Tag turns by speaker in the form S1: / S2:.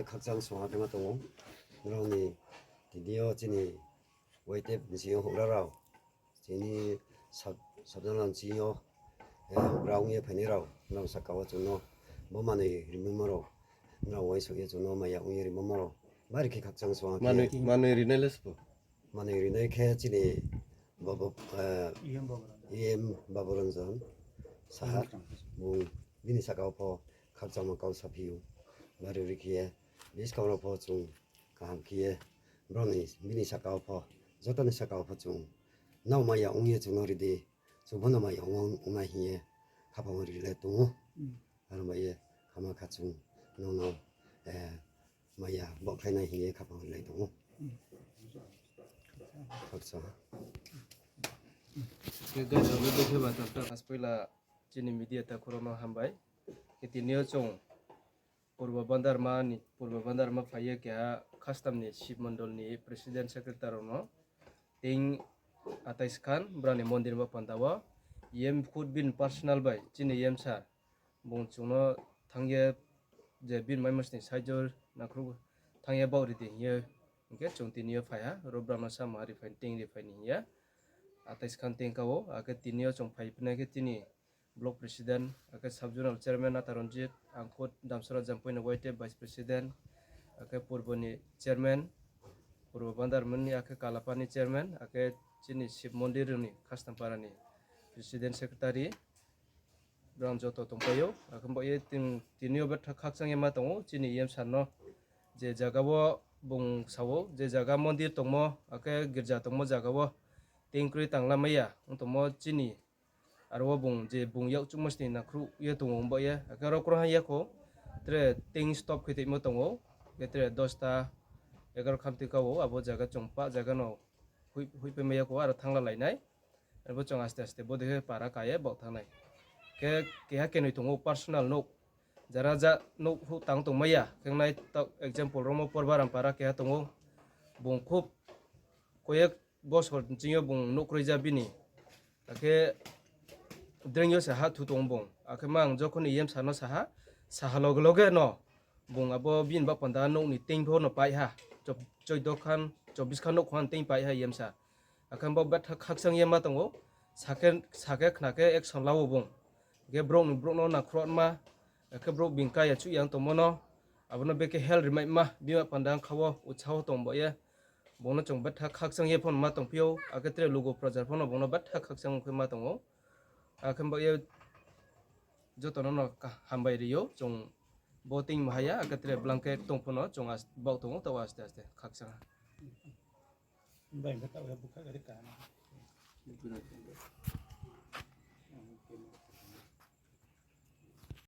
S1: 각장 송하게만 또 그러니 드디어 진이 왜때 지요 호라라오 진이 삽전한 지요 라웅의 페니라오 나 사카와 주노 뭐만의 리멤버로 나 와이소게 주노 마야 우이리 뭐마로 마르키 각장 송하게
S2: 마누이리네 레스포
S1: 마누이리네 캐진이 뭐뭐 이엠 바보런전 사하 뭐 미니 사카오포 각장만 가우사피우 마르리키에 미스카오포 중 감기에 브로니 미니 사카오포 저던 사카오포 중 나오마야 옹예 중어리디 저번에마 영원 옹마히에 가방어리래 또 아르마예 가마카중 노노 마야 먹페나히에 가방어리래 또 그렇죠.
S2: 그가 저도 되게 봤다. 아스포일라 지니 미디어타 코로나 함바이 कितनियों चों पूर्व बंदर मा फाइये क्या कस्टम नि शिव मंडल नि प्रेसिडेंट सेक्रेटरी नो टिंग आताइस खान ब्रानि मंदिर मा पंदावा येम खुद बिन पर्सनल बाय चिनि येम सा बुं चुनो थांगे जे बिन माइ मसनि साइजर नाख्रु थांगे बावरि दि ये ओके चोंतिनियो फाया रोब्रामा सा मारि फाइन टिंग रि फाइन या आताइस खान टिंग कावो आके तिनियो चों फाइपने के तिनि ब्लॉक प्रेसिडेंट आके सब जोनल चेयरमैन नातारंजित आंखोद दामसरा जम्पयनो वाइटे वाइस प्रेसिडेंट आके पूर्वनि चेयरमैन पूर्व बांदारमोननि आके कालापानि चेयरमैन आके चिनि शिव मन्दिरनि कास्टमपारानि प्रेसिडेंट सेक्रेटारि ब्राम जतो तंपायो आके बये तिनियो बे खाकसांगे मा दङ चिनि येम सानो जे जागावो बुं सावो जे जागा मन्दिर दङमो आके गिर्जा दङमो जागावो टेंक्रि तांलामैया दङमो चिनि आरो बुं जे बुं याव चुमसनि नाख्रु ये दङ बये आके रक्र हायाखौ त्रे टें स्टप खैते मो दङ गेत्रे 10 ता 11 खामति कावो आबो जागा चंपा जागा न हुइपे मैयाखौ आरो थांला लायनाय आरो चं आस्ते आस्ते बदे पारा काये बाव थांनाय के हा केनै दङ पर्सनल नो जरा जा नो हु तां दङ मैया केंनाय एग्जांपल रमो परबाराम पारा के हा दङ बुं खुब कयेक बसर जियो बुं नोख्रैजा बिनि आके द्रेंयो साहा थु दंबं आके मां जखन येम सानो साहा लगे लगे न बुं आबो बिन बा पंदा नो नि टें भो न पाइ हा 14 खान 24 खान नो खान टें पाइ हा येम सा आके बा बा खाकसां येमा दङ साके खनाके एक्सन लावो बुं गे ब्रो नो ना ख्रट मा आके ब्रो बिंका या चु yang तमनो आबनो बेके हेल रिमाइ मा बिमा पंदा खावो उत्साह दंबये बोनो चंग बा खाकसां ये फन मा दंपियो आके त्रे लोगो प्रजार फन बोनो बा खाकसां खै मा दङ आखम बये जतनो न हामबाय रियो जों बोटिंग महाया आगत्रे ब्लैंकेट तंफनो जों आस बाव दङ ताव आस्ते आस्ते खाकसां
S3: बाय बताओ बुखा करे का